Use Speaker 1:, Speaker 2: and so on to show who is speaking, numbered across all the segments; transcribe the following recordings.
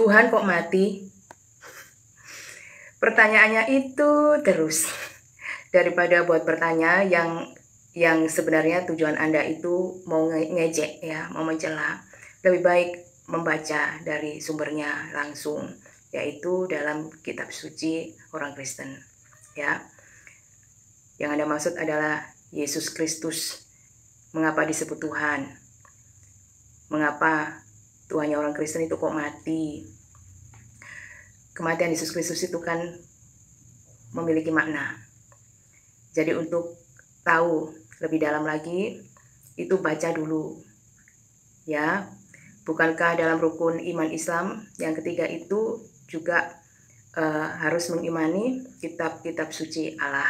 Speaker 1: Tuhan kok mati? Pertanyaannya itu terus. Daripada buat bertanya yang sebenarnya tujuan Anda itu mau ngejek ya, mau mencela, lebih baik membaca dari sumbernya langsung, yaitu dalam kitab suci orang Kristen. Ya. Yang Anda maksud adalah Yesus Kristus. Mengapa disebut Tuhan? Mengapa Tuhannya orang Kristen itu kok mati? Kematian Yesus Kristus itu kan memiliki makna. Jadi untuk tahu lebih dalam lagi, itu baca dulu. Ya, bukankah dalam rukun iman Islam yang ketiga itu juga harus mengimani kitab-kitab suci Allah.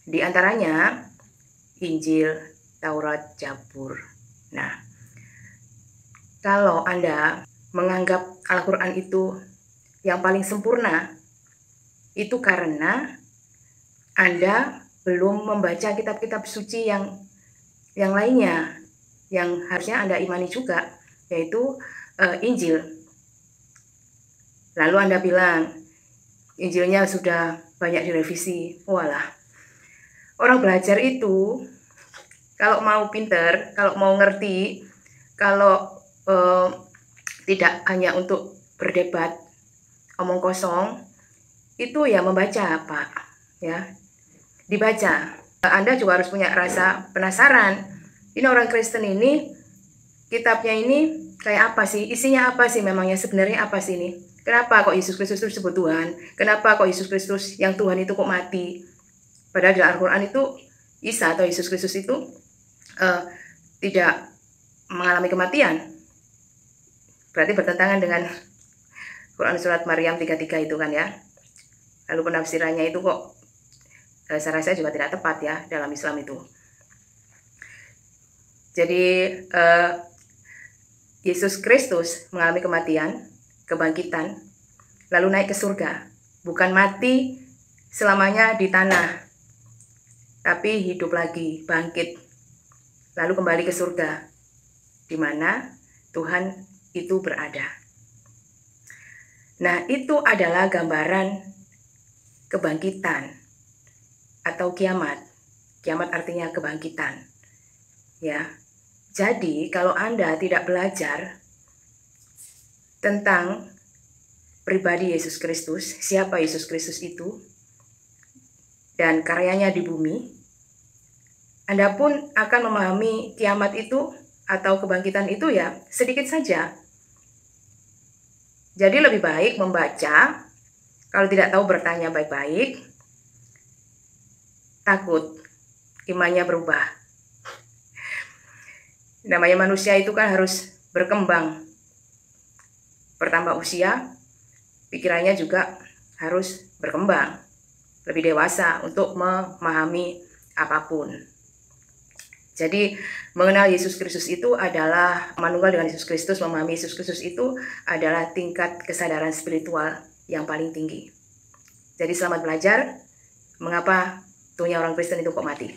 Speaker 1: Di antaranya Injil, Taurat, Zabur. Nah, kalau Anda menganggap Al-Quran itu yang paling sempurna, itu karena Anda belum membaca kitab-kitab suci yang lainnya, yang harusnya Anda imani juga, yaitu Injil. Lalu Anda bilang, Injilnya sudah banyak direvisi. Walah, orang belajar itu, kalau mau pinter, kalau mau ngerti, kalau tidak hanya untuk berdebat, omong kosong, itu ya membaca, Pak. Ya, dibaca. Anda juga harus punya rasa penasaran. Ini orang Kristen ini, kitabnya ini kayak apa sih? Isinya apa sih memangnya? Sebenarnya apa sih ini? Kenapa kok Yesus Kristus itu disebut Tuhan? Kenapa kok Yesus Kristus yang Tuhan itu kok mati? Padahal di Al-Quran itu Isa atau Yesus Kristus itu tidak mengalami kematian. Berarti bertentangan dengan Quran surat Maryam 33 itu kan ya. Lalu penafsirannya itu kok saya rasa juga tidak tepat ya dalam Islam itu. Jadi Yesus Kristus mengalami kematian, kebangkitan, lalu naik ke surga. Bukan mati selamanya di tanah, tapi hidup lagi, bangkit, lalu kembali ke surga, di mana Tuhan itu berada. Nah, itu adalah gambaran kebangkitan atau kiamat. Kiamat artinya kebangkitan. Ya. Jadi, kalau Anda tidak belajar tentang pribadi Yesus Kristus, siapa Yesus Kristus itu, dan karyanya di bumi, Anda pun akan memahami kiamat itu atau kebangkitan itu ya sedikit saja. Jadi lebih baik membaca, kalau tidak tahu bertanya baik-baik, takut imannya berubah. Namanya manusia itu kan harus berkembang, bertambah usia, pikirannya juga harus berkembang, lebih dewasa untuk memahami apapun. Jadi mengenal Yesus Kristus itu adalah manunggal dengan Yesus Kristus, memahami Yesus Kristus itu adalah tingkat kesadaran spiritual yang paling tinggi. Jadi selamat belajar, mengapa Tuhnya orang Kristen itu kok mati.